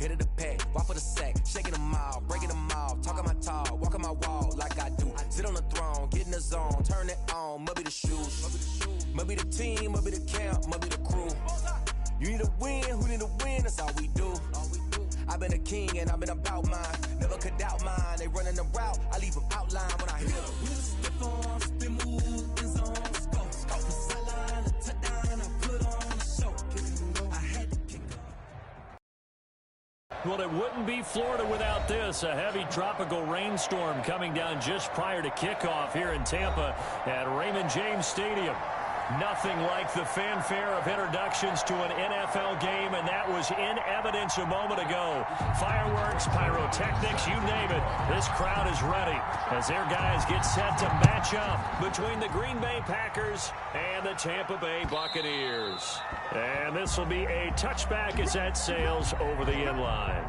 hit of the pack, walk for the sack, shaking them all, breaking them all, talking my talk, walking my wall like I do. Sit on the throne, get in the zone, turn it on, must be the shoes, must be the team, must be the camp, must be the crew. You need a win, who need a win, that's all we do. I've been a king and I've been about mine, never could doubt mine. They running the route, I leave them outline when I hit them. We just stiff on, spin move, in zone, let's go. Off the sideline, a touchdown, I put on a show. I had to kick up. Well, it wouldn't be Florida without this. A heavy tropical rainstorm coming down just prior to kickoff here in Tampa at Raymond James Stadium. Nothing like the fanfare of introductions to an NFL game, and that was in evidence a moment ago. Fireworks, pyrotechnics, you name it. This crowd is ready as their guys get set to match up between the Green Bay Packers and the Tampa Bay Buccaneers. And this will be a touchback as that sails over the inline.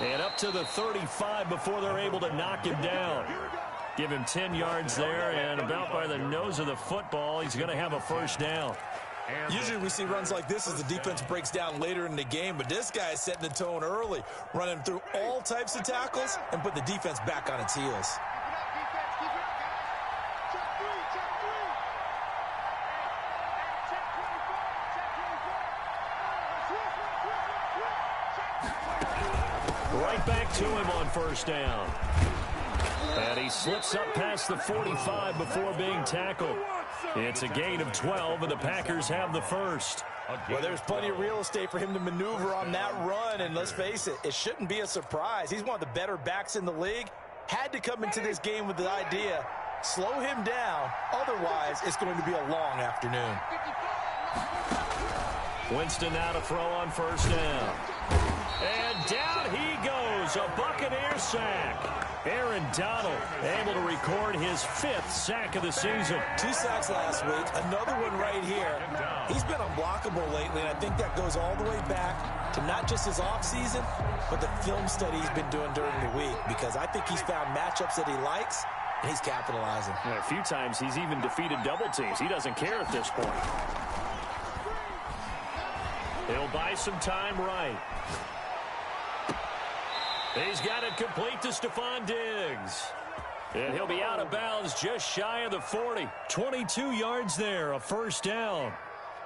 And up to the 35 before they're able to knock him down. Give him 10 yards there, and about by the nose of the football, he's going to have a first down. Usually we see runs like this as the defense breaks down later in the game, but this guy is setting the tone early, running through all types of tackles and put the defense back on its heels. Right back to him on first down. And he slips up past the 45 before being tackled. It's a gain of 12, and the Packers have the first. Well, there's plenty of real estate for him to maneuver on that run, and let's face it, it shouldn't be a surprise. He's one of the better backs in the league. Had to come into this game with the idea, slow him down, otherwise it's going to be a long afternoon. Winston now to throw on first down. And down he goes, a Buccaneer sack. Aaron Donald able to record his 5th sack of the season. 2 sacks last week, another one right here. He's been unblockable lately, and I think that goes all the way back to not just his offseason, but the film study he's been doing during the week, because I think he's found matchups that he likes, and he's capitalizing. Yeah, a few times he's even defeated double teams. He doesn't care at this point. He'll buy some time right. He's got it complete to Stephon Diggs. And he'll be out of bounds just shy of the 40. 22 yards there, a first down.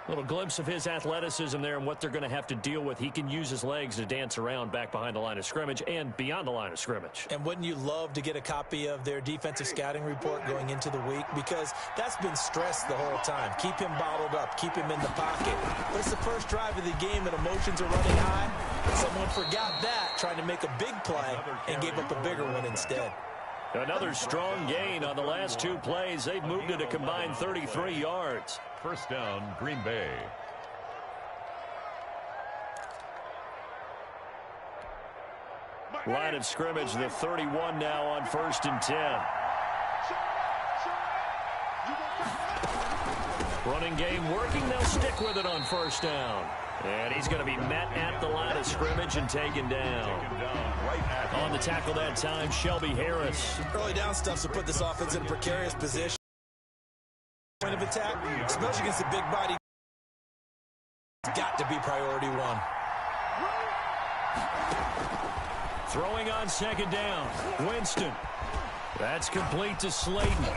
Little glimpse of his athleticism there and what they're going to have to deal with. He can use his legs to dance around back behind the line of scrimmage and beyond the line of scrimmage. And wouldn't you love to get a copy of their defensive scouting report going into the week? Because that's been stressed the whole time. Keep him bottled up. Keep him in the pocket. But it's the first drive of the game and emotions are running high. Someone forgot that, trying to make a big play and gave up a bigger one instead. Another strong gain on the last 2 plays. They've moved it a combined 33 yards. First down, Green Bay. Line of scrimmage, the 31 now on 1st and 10. Running game working. They'll stick with it on first down. And he's going to be met at the line of scrimmage and taken down. On the tackle that time, Shelby Harris. Early down stuff to put this offense in a precarious position. Point of attack, especially against the big body. It's got to be priority 1. Throwing on second down. Winston. That's complete to Slayton.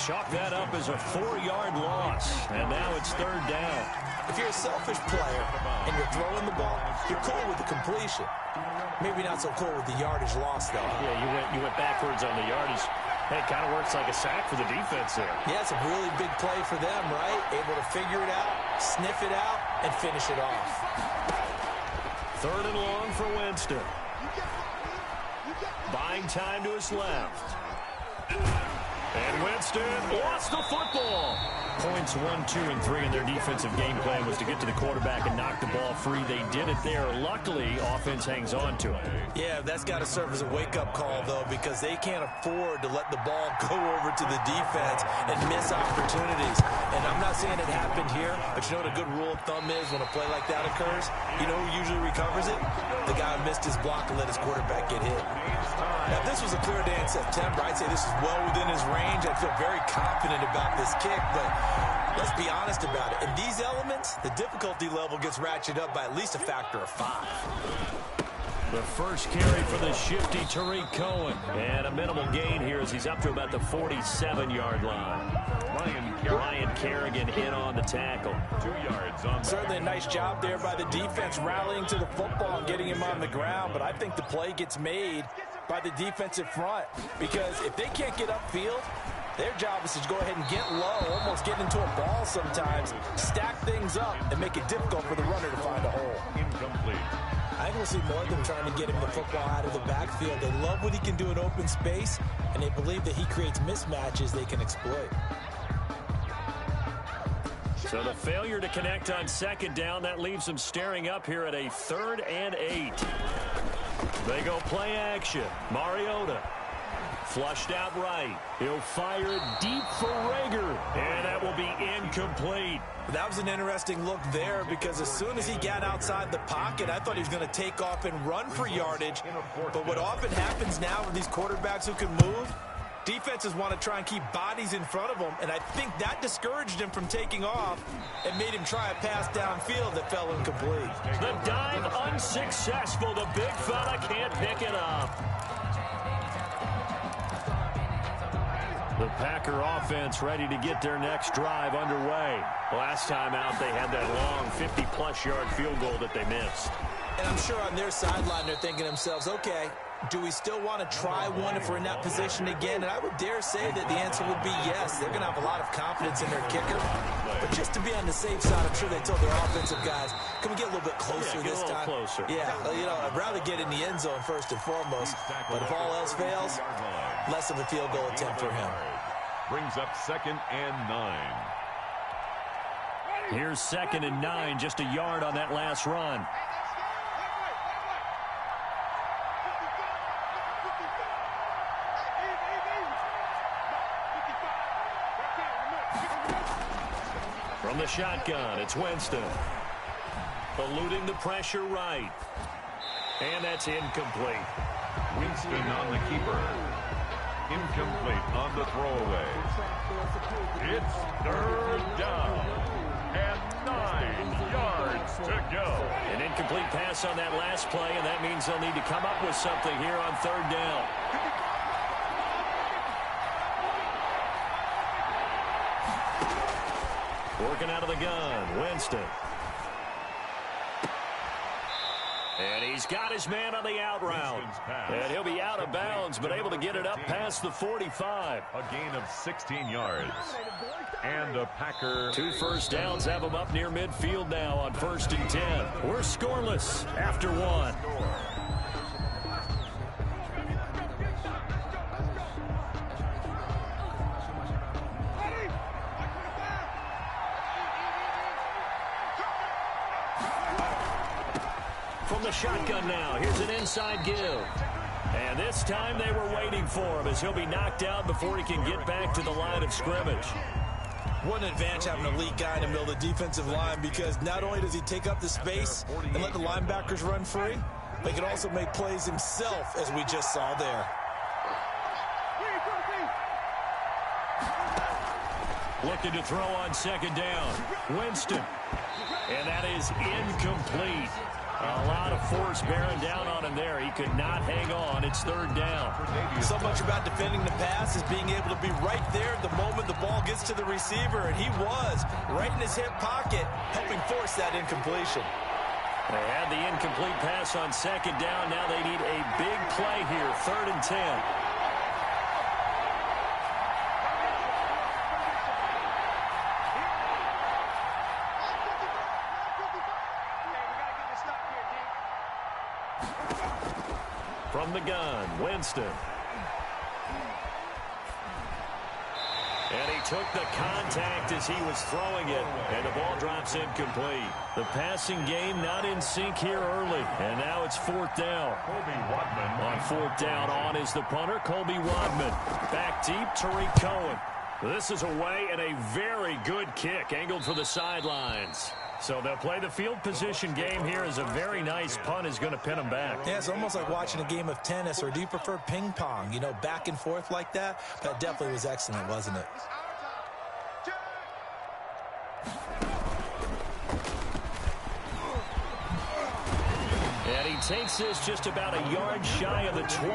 Chalk that up as a 4-yard loss. And now it's 3rd down. If you're a selfish player and you're throwing the ball, you're cool with the completion. Maybe not so cool with the yardage loss, though. Yeah, you went backwards on the yardage. Hey, it kind of works like a sack for the defense there. Yeah, it's a really big play for them, right? Able to figure it out, sniff it out, and finish it off. Third and long for Winston. Buying time to his left. And Winston lost the football. Points 1, 2, and 3 in their defensive game plan was to get to the quarterback and knock the ball free. They did it there. Luckily, offense hangs on to it. Yeah, that's got to serve as a wake-up call, though, because they can't afford to let the ball go over to the defense and miss opportunities. And I'm not saying it happened here, but you know what a good rule of thumb is when a play like that occurs? You know who usually recovers it? The guy who missed his block and let his quarterback get hit. Now, if this was a clear day in September, I'd say this is well within his range. I'd feel very confident about this kick, but let's be honest about it. In these elements, the difficulty level gets ratcheted up by at least a factor of 5. The first carry for the shifty Tariq Cohen. And a minimal gain here as he's up to about the 47-yard line. Ryan Kerrigan in on the tackle. 2 yards on. Certainly a nice job there by the defense rallying to the football and getting him on the ground, but I think the play gets made by the defensive front because if they can't get upfield, their job is to go ahead and get low, almost get into a ball sometimes, stack things up, and make it difficult for the runner to find a hole. Incomplete. I think we'll see more of them trying to get him the football out of the backfield. They love what he can do in open space, and they believe that he creates mismatches they can exploit. So the failure to connect on second down, that leaves them staring up here at a 3rd and 8. They go play action. Mariota. Flushed out right. He'll fire deep for Rager. And that will be incomplete. That was an interesting look there because as soon as he got outside the pocket, I thought he was going to take off and run for yardage. But what often happens now with these quarterbacks who can move, defenses want to try and keep bodies in front of them, and I think that discouraged him from taking off and made him try a pass downfield that fell incomplete. The dive unsuccessful. The big fella can't pick it up. The Packer offense ready to get their next drive underway. Last time out, they had that long 50-plus yard field goal that they missed. And I'm sure on their sideline, they're thinking to themselves, okay, do we still want to try one if we're in that position again? And I would dare say that the answer would be yes. They're going to have a lot of confidence in their kicker. But just to be on the safe side, I'm sure they told their offensive guys, can we get a little bit closer this time? Closer. Yeah, you know, I'd rather get in the end zone first and foremost. But if all else fails, less of a field goal attempt for him. Brings up 2nd and 9. Here's 2nd and 9, just a yard on that last run. From the shotgun, it's Winston. Eluding the pressure right. And that's incomplete. Winston on the keeper. Incomplete on the throwaway. It's 3rd down and 9 yards to go. An incomplete pass on that last play, and that means they'll need to come up with something here on 3rd down. Working out of the gun, Winston. And he's got his man on the out route. And he'll be out of bounds, but able to get it up past the 45. A gain of 16 yards. And a Packer. 2 first downs have him up near midfield now on 1st and 10. We're scoreless after 1. From the shotgun now, here's an inside give. And this time they were waiting for him as he'll be knocked out before he can get back to the line of scrimmage. What an advantage having an elite guy in the middle of the defensive line because not only does he take up the space and let the linebackers run free, but he can also make plays himself as we just saw there. Looking to throw on 2nd down. Winston. And that is incomplete. A lot of force bearing down on him there. He could not hang on. It's 3rd down. So much about defending the pass is being able to be right there at the moment the ball gets to the receiver, and he was right in his hip pocket, helping force that incompletion. They had the incomplete pass on 2nd down. Now they need a big play here, 3rd and 10. From the gun, Winston. And he took the contact as he was throwing it, and the ball drops incomplete. The passing game not in sync here early, and now it's 4th down. On 4th down, on is the punter, Colby Wadman. Back deep, Tariq Cohen. This is away and a very good kick, angled for the sidelines. So they'll play the field position game here as a very nice punt is going to pin them back. Yeah, it's almost like watching a game of tennis, or do you prefer ping pong? You know, back and forth like that? That definitely was excellent, wasn't it? And he takes this just about a yard shy of the 20.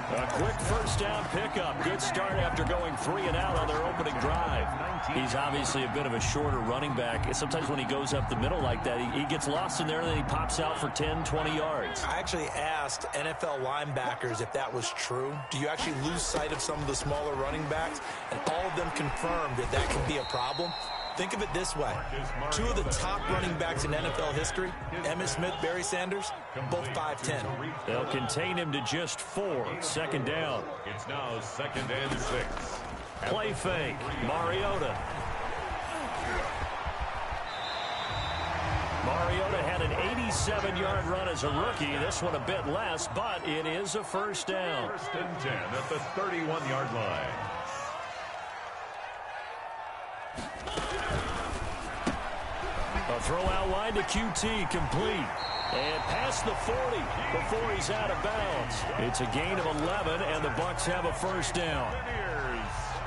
A quick first down pickup. Good start after going 3 and out on their opening drive. He's obviously a bit of a shorter running back. Sometimes when he goes up the middle like that, he gets lost in there and then he pops out for 10, 20 yards. I actually asked NFL linebackers if that was true. Do you actually lose sight of some of the smaller running backs? And all of them confirmed that that can be a problem. Think of it this way. 2 of the top running backs in NFL history, Emmitt Smith, Barry Sanders, both 5'10". They'll contain him to just 4. 2nd down. It's now 2nd and 6. Play fake. Mariota. Mariota had an 87-yard run as a rookie. This one a bit less, but it is a first down. 1st and 10 at the 31-yard line. A throw out wide to QT, complete. And past the 40 before he's out of bounds. It's a gain of 11, and the Bucs have a first down.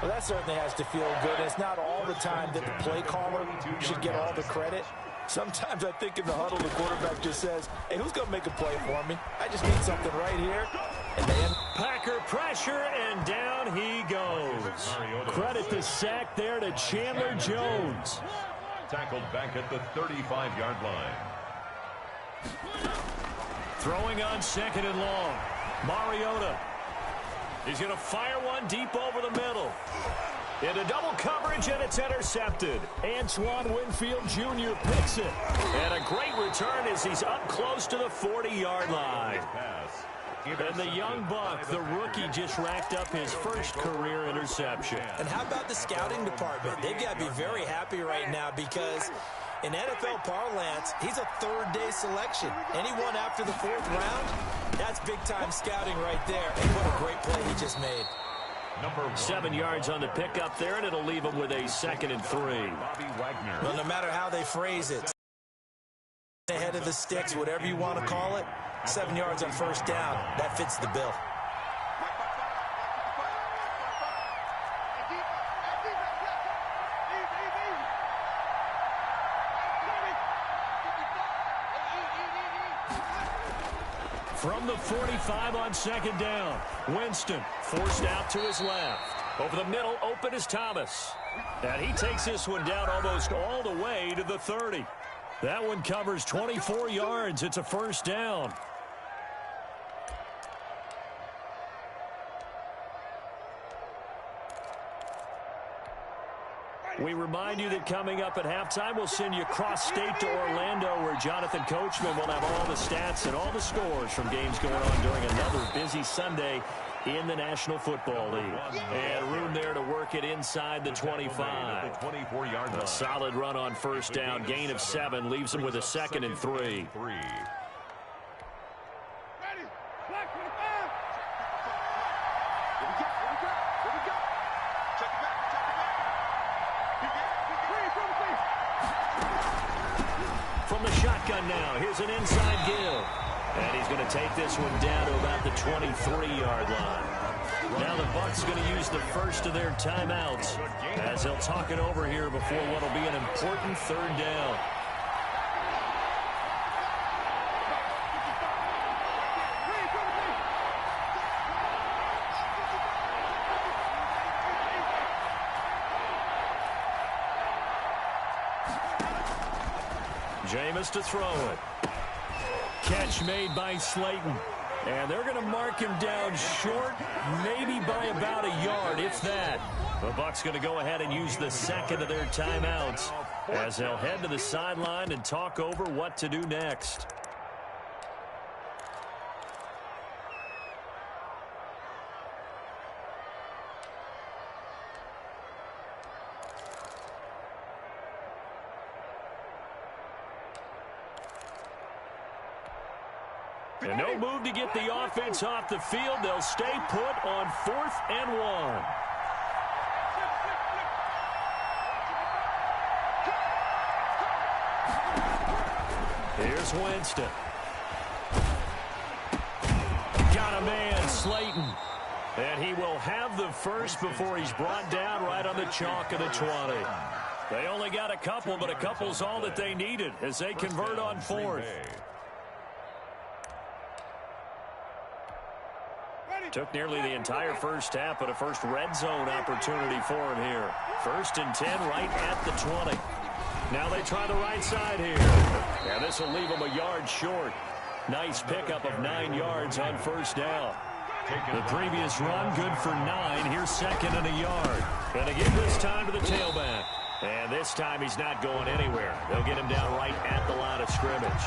Well, that certainly has to feel good. It's not all the time that the play caller should get all the credit. Sometimes I think in the huddle, the quarterback just says, hey, who's going to make a play for me? I just need something right here. And then Packer pressure, and down he goes. Credit the sack there to Chandler Jones. Tackled back at the 35-yard line. Throwing on 2nd and long. Mariota. He's going to fire one deep over the middle. Into double coverage, and it's intercepted. Antoine Winfield Jr. picks it. And a great return as he's up close to the 40-yard line. And the young buck, the rookie, just racked up his first career interception. And how about the scouting department? They've got to be very happy right now because in NFL parlance, he's a 3rd-day selection. Anyone after the 4th round, that's big-time scouting right there. And what a great play he just made. 7 yards on the pickup there, and it'll leave him with a 2nd and 3. Well, no matter how they phrase it, ahead of the sticks, whatever you want to call it, 7 yards on first down, that fits the bill. From the 45 on 2nd down, Winston forced out to his left. Over the middle, open is Thomas. And he takes this one down almost all the way to the 30. That one covers 24 yards. It's a first down. We remind you that coming up at halftime, we'll send you cross-state to Orlando, where Jonathan Coachman will have all the stats and all the scores from games going on during another busy Sunday in the National Football League. And room there to work it inside the 25. A solid run on first down, gain of 7, leaves him with a 2nd and 3. From the shotgun now, here's an inside give. And he's going to take this one down to about the 23-yard line. Now the Bucs going to use the first of their timeouts as they'll talk it over here before what will be an important 3rd down. Jameis to throw it. Catch made by Slayton. And they're going to mark him down short, maybe by about a yard, if that. The Bucs going to go ahead and use the 2nd of their timeouts as they'll head to the sideline and talk over what to do next. And no move to get the offense off the field. They'll stay put on 4th and 1. Here's Winston. Got a man, Slayton. And he will have the first before he's brought down right on the chalk of the 20. They only got a couple, but a couple's all that they needed as they convert on 4th. Took nearly the entire first half, but a first red zone opportunity for him here. 1st and 10 right at the 20. Now they try the right side here. And this will leave them a yard short. Nice pickup of 9 yards on 1st down. The previous run, good for 9. Here's 2nd and a yard. And they give this time to the tailback. And this time he's not going anywhere. They'll get him down right at the line of scrimmage.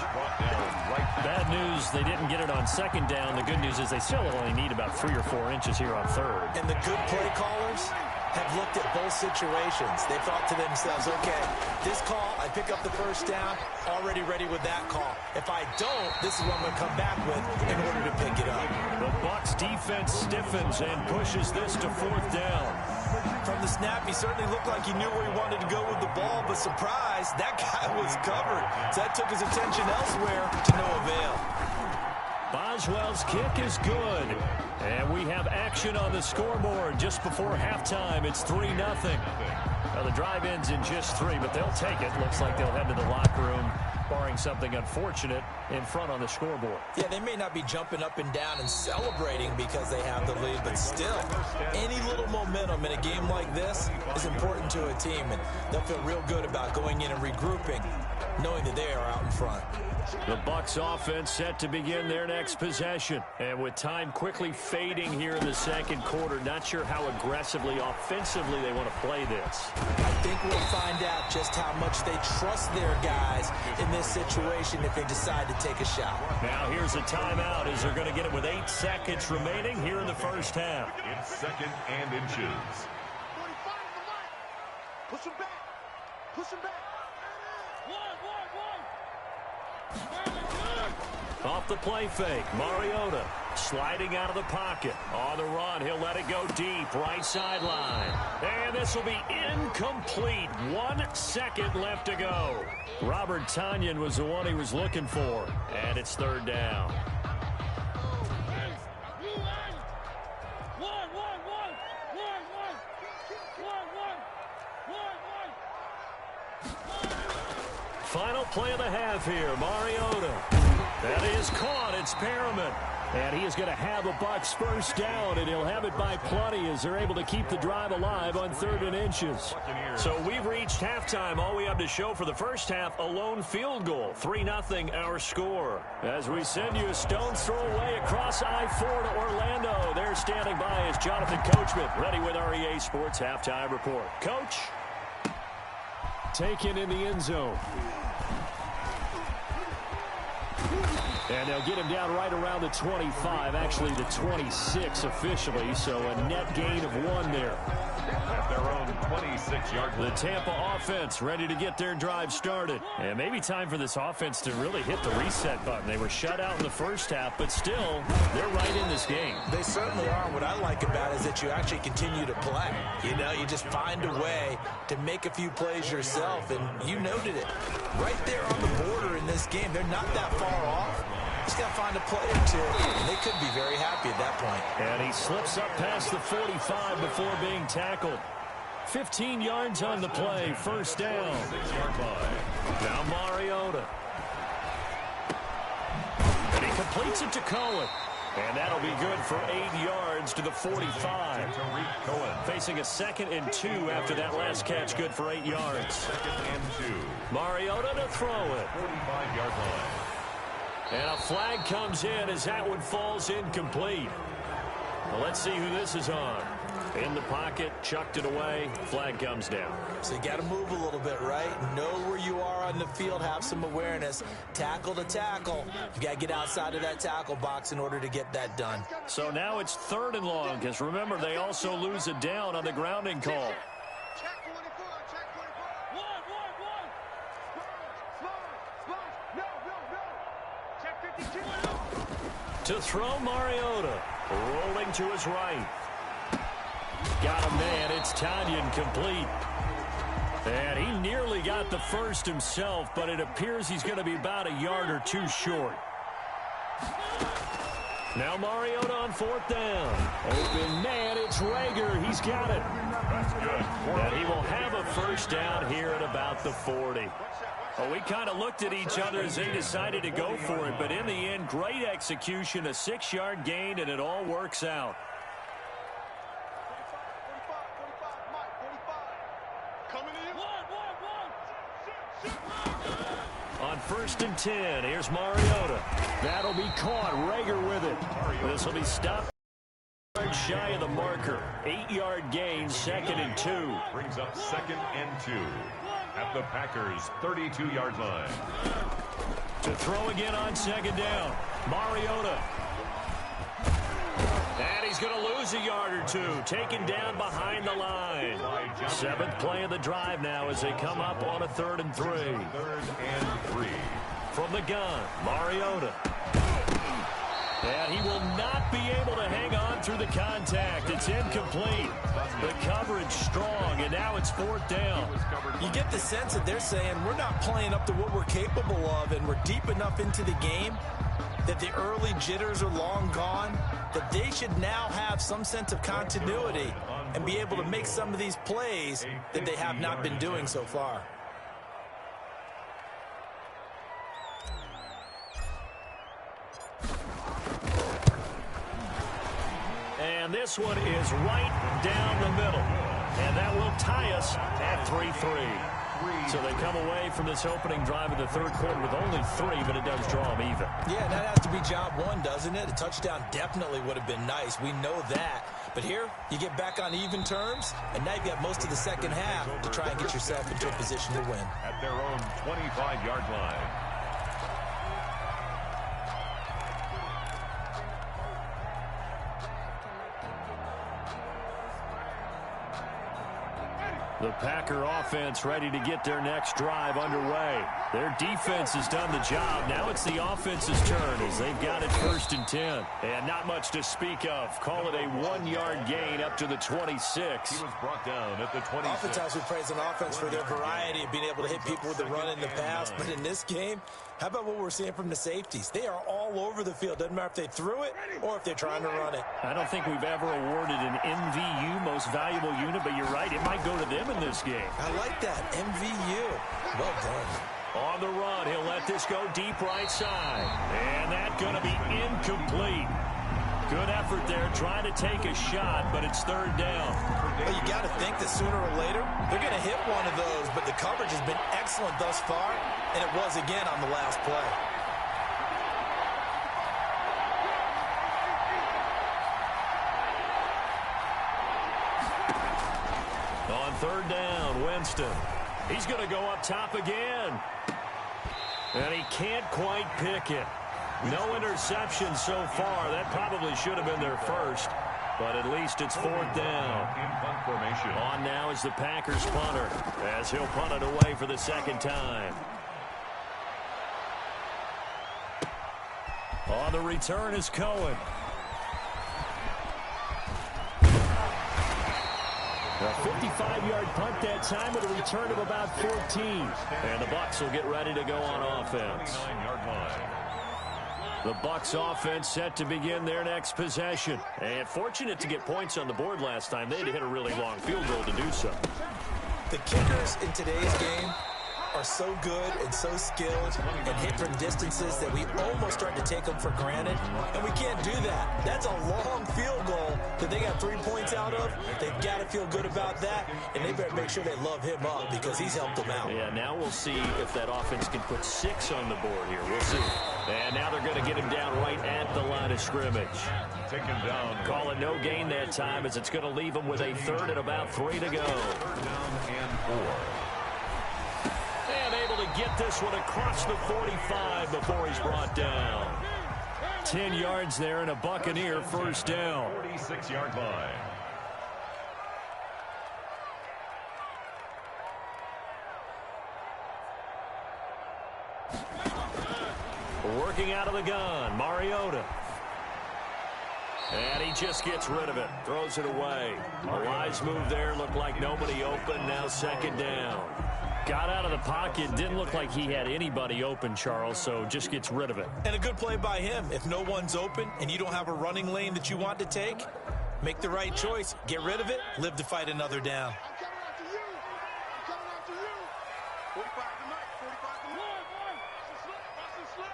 Bad news, they didn't get it on 2nd down. The good news is they still only need about 3 or 4 inches here on 3rd. And the good play callers have looked at both situations. They thought to themselves, okay, this call, I pick up the 1st down, already ready with that call. If I don't, this is what I'm going to come back with in order to pick it up. The Bucs defense stiffens and pushes this to 4th down. From the snap, he certainly looked like he knew where he wanted to go with the ball, but surprise, that guy was covered. So that took his attention elsewhere to no avail. Boswell's kick is good. And we have action on the scoreboard just before halftime. It's 3-0. Now the drive ends in just 3, but they'll take it. Looks like they'll head to the locker room, barring something unfortunate in front on the scoreboard. Yeah, they may not be jumping up and down and celebrating because they have the lead, but still, any little momentum in a game like this is important to a team, and they'll feel real good about going in and regrouping, knowing that they are out in front. The Bucs offense set to begin their next possession. And with time quickly fading here in the 2nd quarter, not sure how aggressively, offensively they want to play this. I think we'll find out just how much they trust their guys in this situation if they decide to take a shot. Now here's a timeout as they're going to get it with 8 seconds remaining here in the first half. It's 2nd and inches. Push him back. Push him back. Off the play fake, Mariota sliding out of the pocket. On the run, he'll let it go deep, right sideline. And this will be incomplete. 1 second left to go. Robert Tonyan was the one he was looking for. And it's 3rd down. Final play of the half here, Mariota. That is caught. It's Perriman. And he is going to have the Bucs 1st down, and he'll have it by plenty as they're able to keep the drive alive on 3rd and inches. So we've reached halftime. All we have to show for the first half, a lone field goal. 3-0 our score. As we send you a stone's throw away across I-4 to Orlando. There standing by is Jonathan Coachman, ready with our EA Sports Halftime Report. Coach, taken in the end zone. And they'll get him down right around the 25, actually the 26 officially, so a net gain of 1 there. At their own 26-yard line. The Tampa offense ready to get their drive started. And maybe time for this offense to really hit the reset button. They were shut out in the first half, but still, they're right in this game. They certainly are. What I like about it is that you actually continue to play. You know, you just find a way to make a few plays yourself, and you noted it. Right there on the border in this game, they're not that far off. Just got to find a play or two, and they could be very happy at that point. And he slips up past the 45 before being tackled. 15 yards on the play, 1st down. 6-yard line. Now Mariota. And he completes it to Cohen. And that'll be good for 8 yards to the 45. Facing a 2nd and 2 after that last catch, good for 8 yards. 2nd and 2. Mariota to throw it. 45-yard line. And a flag comes in as that one falls incomplete. Well, let's see who this is on. In the pocket, chucked it away, flag comes down. So you got to move a little bit, right? Know where you are on the field, have some awareness. Tackle to tackle. You got to get outside of that tackle box in order to get that done. So now it's 3rd and long, because remember, they also lose a down on the grounding call. Check 24, check 24. One. Small. No. Check 52. To throw, Mariota. Rolling to his right. Got a man. It's Tanyan complete. And he nearly got the first himself, but it appears he's going to be about a yard or two short. Now Mariota on fourth down. Open man, it's Rager. He's got it. That's good. And he will have a first down here at about the 40. Well, we kind of looked at each other as they decided to go for it, but in the end, great execution, a 6-yard gain, and it all works out. On first and 10, here's Mariota. That'll be caught. Rager with it. This will be stopped shy of the marker. 8-yard gain, 2nd and 2. Brings up 2nd and 2 at the Packers' 32-yard line. To throw again on 2nd down. Mariota. And he's going to lose a yard or two. Taken down behind the line. 7th play of the drive now as they come up on a 3rd and 3. 3rd and 3. From the gun, Mariota. And he will not be able to hang on through the contact. It's incomplete. The coverage strong, and now it's 4th down. You get the sense that they're saying we're not playing up to what we're capable of, and we're deep enough into the game that the early jitters are long gone, that they should now have some sense of continuity and be able to make some of these plays that they have not been doing so far. And this one is right down the middle. And that will tie us at 3-3. So they come away from this opening drive of the 3rd quarter with only 3, but it does draw them even. Yeah, that has to be job one, doesn't it? A touchdown definitely would have been nice. We know that. But here, you get back on even terms, and now you've got most of the second half to try and get yourself into a position to win. At their own 25-yard line. The Packer offense ready to get their next drive underway. Their defense has done the job. Now it's the offense's turn as they've got it 1st and 10. And not much to speak of. Call it a 1-yard gain up to the 26. He was brought down at the 26. Oftentimes we praise an offense for their variety of being able to hit people with the run in the pass. But in this game, how about what we're seeing from the safeties? They are all over the field. Doesn't matter if they threw it or if they're trying to run it. I don't think we've ever awarded an MVU, most valuable unit, but you're right, it might go to them in this game. I like that. MVU. Well done. On the run, he'll let this go deep right side. And that's going to be incomplete. Good effort there, trying to take a shot, but it's 3rd down. Well, you got to think that sooner or later, they're going to hit one of those, but the coverage has been excellent thus far, and it was again on the last play. On 3rd down, Winston. He's going to go up top again. And he can't quite pick it. No interception so far. That probably should have been their first. But at least it's 4th down. In punt formation. On now is the Packers punter as he'll punt it away for the 2nd time. On the return is Cohen. A 55-yard punt that time with a return of about 14. And the Bucs will get ready to go on offense. 29-yard line. The Bucs offense set to begin their next possession. And fortunate to get points on the board last time. They had to hit a really long field goal to do so. The kickers in today's game are so good and so skilled and hit from distances that we almost start to take them for granted. And we can't do that. That's a long field goal that they got 3 points out of. They've got to feel good about that. And they better make sure they love him up because he's helped them out. Yeah, now we'll see if that offense can put 6 on the board here. We'll see. And now they're going to get him down right at the line of scrimmage. Take him down. Call it no gain that time as it's going to leave him with a 3rd and about 3 to go. 3rd down and 4. And able to get this one across the 45 before he's brought down. 10 yards there and a Buccaneer 1st down. 46-yard line. Working out of the gun, Mariota. And he just gets rid of it. Throws it away. A wise move there. Looked like nobody open. Now second down. Got out of the pocket. Didn't look like he had anybody open, Charles, so just gets rid of it. And a good play by him. If no one's open and you don't have a running lane that you want to take, make the right choice. Get rid of it. Live to fight another down. I'm coming after you. I'm coming after you. 45 to Mike. 45 to Mike. Russell slip.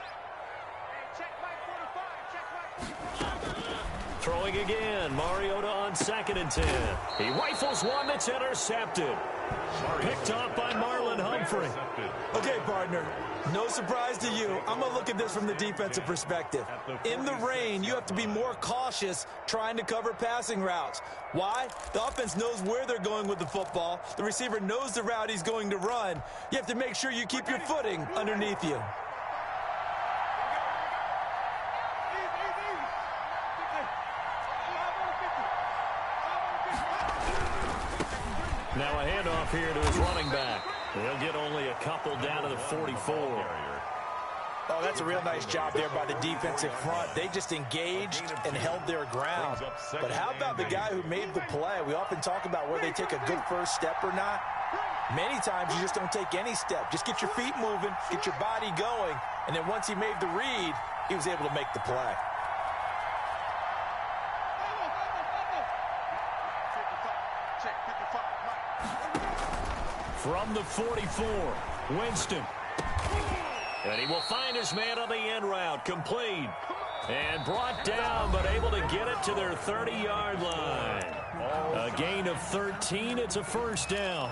Hey, check Mike 45. Check Mike 45. Throwing again. Mariota on 2nd and 10. He rifles one that's intercepted. Picked off by Marlon Humphrey. Okay, partner, no surprise to you. I'm going to look at this from the defensive perspective. In the rain, you have to be more cautious trying to cover passing routes. Why? The offense knows where they're going with the football. The receiver knows the route he's going to run. You have to make sure you keep your footing underneath you. Now a handoff here to his running back. He'll get only a couple down to the 44. Oh, that's a real nice job there by the defensive front. They just engaged and held their ground. But how about the guy who made the play? We often talk about where they take a good first step or not. Many times you just don't take any step. Just get your feet moving, get your body going, and then once he made the read, he was able to make the play. From the 44, Winston. And he will find his man on the end route, complete. And brought down, but able to get it to their 30-yard line. A gain of 13, it's a first down.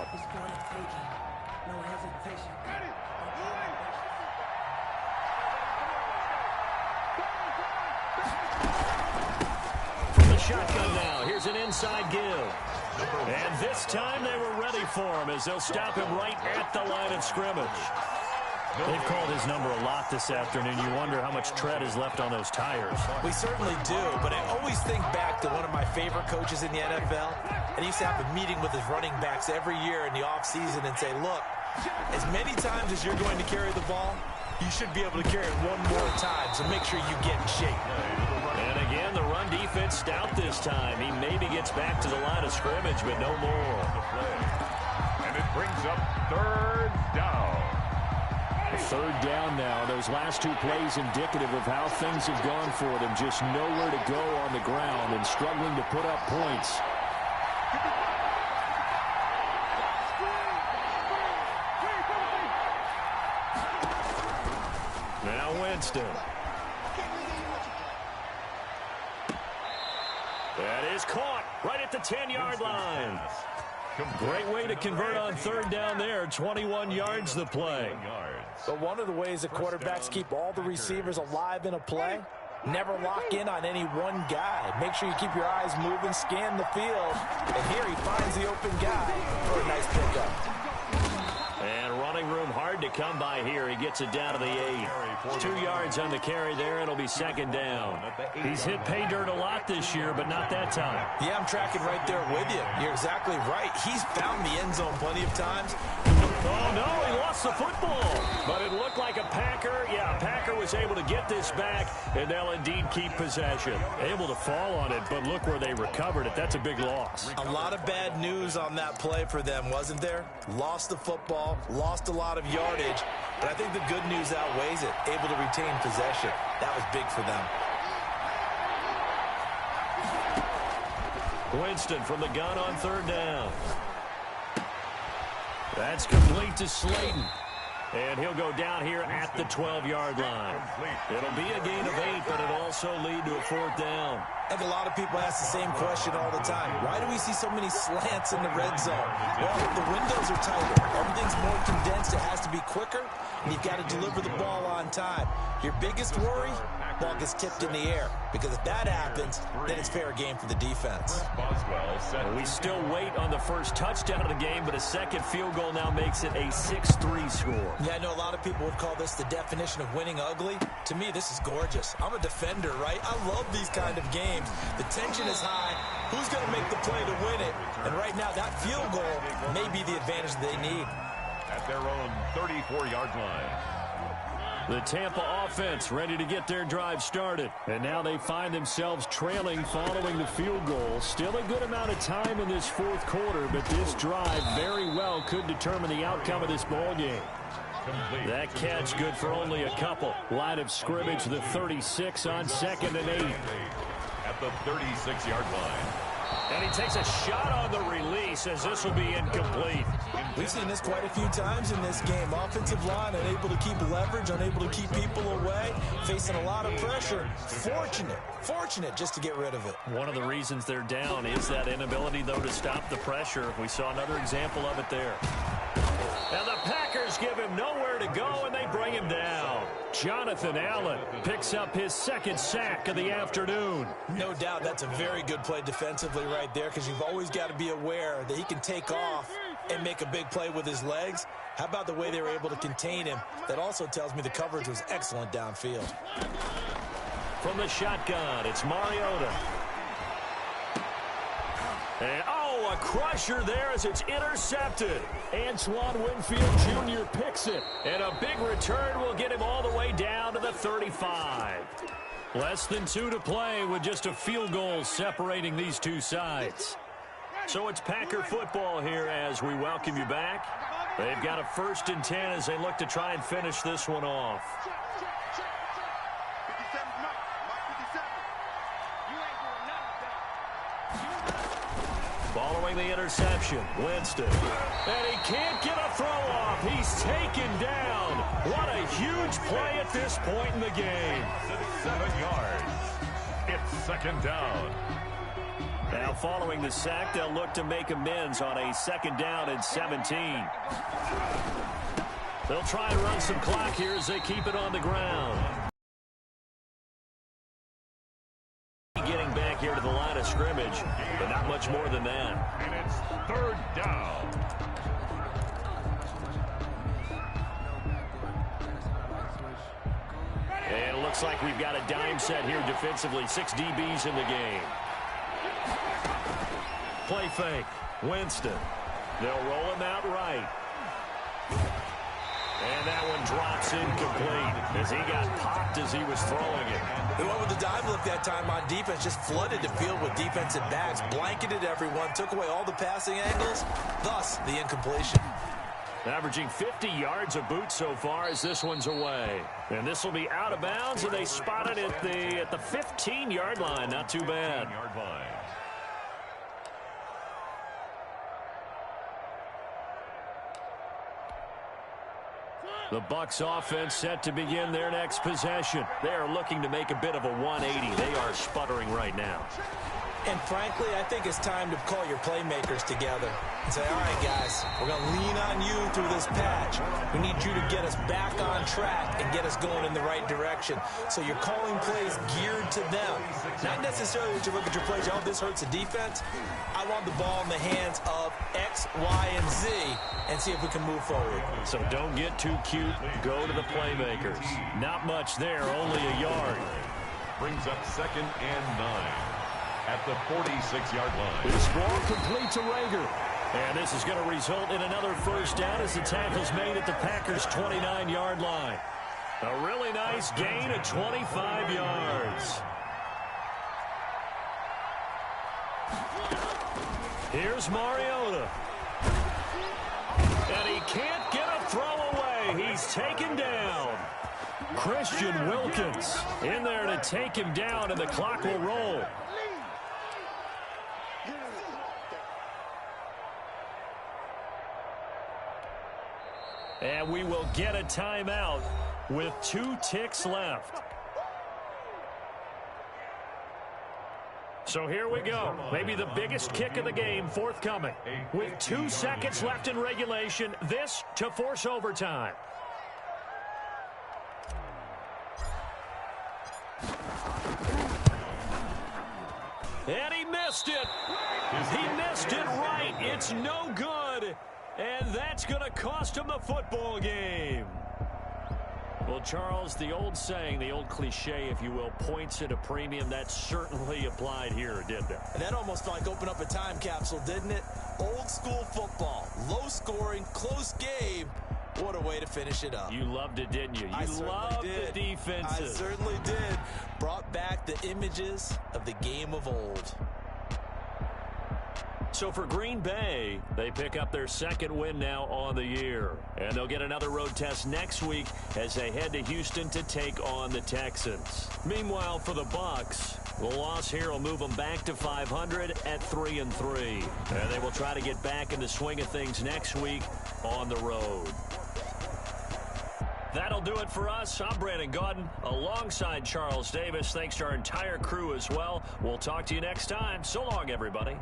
From the shotgun now, here's an inside give. And this time they were ready for him as they'll stop him right at the line of scrimmage. They've called his number a lot this afternoon. You wonder how much tread is left on those tires. We certainly do, but I always think back to one of my favorite coaches in the NFL, and he used to have a meeting with his running backs every year in the offseason and say, look, as many times as you're going to carry the ball, you should be able to carry it one more time, so make sure you get in shape. And again, the run defense stout this time. He maybe gets back to the line of scrimmage, but no more. And it brings up 3rd down. 3rd down now. Those last two plays indicative of how things have gone for them. Just nowhere to go on the ground and struggling to put up points. Now Winston. That is caught right at the 10-yard line. Great way to convert on 3rd down there. 21 yards the play. But one of the ways the quarterbacks keep all the receivers alive in a play, never lock in on any one guy. Make sure you keep your eyes moving, scan the field. And here he finds the open guy for a nice pickup. And running room hard to come by here. He gets it down to the 8. 2 yards on the carry there. It'll be 2nd down. He's hit pay dirt a lot this year, but not that time. Yeah, I'm tracking right there with you. You're exactly right. He's found the end zone plenty of times. Oh, no, he lost the football. But it looked like a Packer. Yeah, Packer was able to get this back, and they'll indeed keep possession. Able to fall on it, but look where they recovered it. That's a big loss. A lot of bad news on that play for them, wasn't there? Lost the football, lost a lot of yardage, but I think the good news outweighs it. Able to retain possession. That was big for them. Winston from the gun on 3rd down. That's complete to Slayton. And he'll go down here at the 12-yard line. It'll be a gain of 8, but it'll also lead to a 4th down. I think a lot of people ask the same question all the time. Why do we see so many slants in the red zone? Well, the windows are tighter. Everything's more condensed. It has to be quicker, and you've got to deliver the ball on time. Your biggest worry? Ball gets tipped in the air, because if that happens, then it's fair game for the defense. We still wait on the first touchdown of the game, but a second field goal now makes it a 6-3 score. Yeah, I know a lot of people would call this the definition of winning ugly. To me, this is gorgeous. I'm a defender, right? I love these kind of games. The tension is high. Who's going to make the play to win it? And right now, that field goal may be the advantage they need. At their own 34-yard line. The Tampa offense ready to get their drive started. And now they find themselves trailing following the field goal. Still a good amount of time in this fourth quarter, but this drive very well could determine the outcome of this ball game. That catch good for only a couple. Line of scrimmage, the 36 on 2nd and 8. At the 36-yard line. And he takes a shot on the release as this will be incomplete. We've seen this quite a few times in this game. Offensive line unable to keep leverage, unable to keep people away, facing a lot of pressure. Fortunate just to get rid of it. One of the reasons they're down is that inability, though, to stop the pressure. We saw another example of it there. And the Packers give him nowhere to go, and they bring him down. Jonathan Allen picks up his 2nd sack of the afternoon. No doubt that's a very good play defensively right there, because you've always got to be aware that he can take off and make a big play with his legs. How about the way they were able to contain him? That also tells me the coverage was excellent downfield. From the shotgun, it's Mariota. And, a crusher there as it's intercepted. Antoine Winfield Jr. picks it. And a big return will get him all the way down to the 35. Less than 2 to play with just a field goal separating these two sides. So it's Packer football here as we welcome you back. They've got a 1st and 10 as they look to try and finish this one off. Following the interception, Winston. And he can't get a throw off. He's taken down. What a huge play at this point in the game. 7 yards. It's 2nd down. Now following the sack, they'll look to make amends on a 2nd down and 17. They'll try and run some clock here as they keep it on the ground. Getting back here to the line of scrimmage, but not much more than that. And it's 3rd down. And it looks like we've got a dime set here defensively. 6 DBs in the game. Play fake. Winston. They'll roll him out right. And that one drops incomplete as he got popped as he was throwing it. They went with the dive look that time on defense, just flooded the field with defensive backs, blanketed everyone, took away all the passing angles, thus the incompletion. Averaging 50 yards a boot so far as this one's away. And this will be out of bounds, and they spot it at the 15-yard line. Not too bad. 15-yard line. The Bucs offense set to begin their next possession. They are looking to make a bit of a 180. They are sputtering right now. And frankly, I think it's time to call your playmakers together and say, all right, guys, we're going to lean on you through this patch. We need you to get us back on track and get us going in the right direction. So you're calling plays geared to them. Not necessarily that you look at your plays, oh, this hurts the defense. I want the ball in the hands of X, Y, and Z and see if we can move forward. So don't get too cute. Go to the playmakers. Not much there, only a yard. Brings up 2nd and 9. At the 46-yard line. This ball complete to Rager. And this is going to result in another 1st down as the tackle's made at the Packers' 29-yard line. A really nice gain of 25 yards. Here's Mariota. And he can't get a throw away. He's taken down. Christian Wilkins in there to take him down, and the clock will roll. And we will get a timeout with 2 ticks left. So here we go. Maybe the biggest kick of the game forthcoming. With 2 seconds left in regulation, this to force overtime. And he missed it. He missed it right. It's no good. And that's going to cost him the football game. Well, Charles, the old saying, the old cliche, if you will, points at a premium, that certainly applied here, didn't it? And that almost like opened up a time capsule, didn't it? Old school football, low scoring, close game. What a way to finish it up. You loved it, didn't you? You loved the defenses. I certainly did. Brought back the images of the game of old. So for Green Bay, they pick up their second win now on the year. And they'll get another road test next week as they head to Houston to take on the Texans. Meanwhile, for the Bucs, the loss here will move them back to 500 at 3-3. And they will try to get back in the swing of things next week on the road. That'll do it for us. I'm Brandon Gaudin alongside Charles Davis. Thanks to our entire crew as well. We'll talk to you next time. So long, everybody.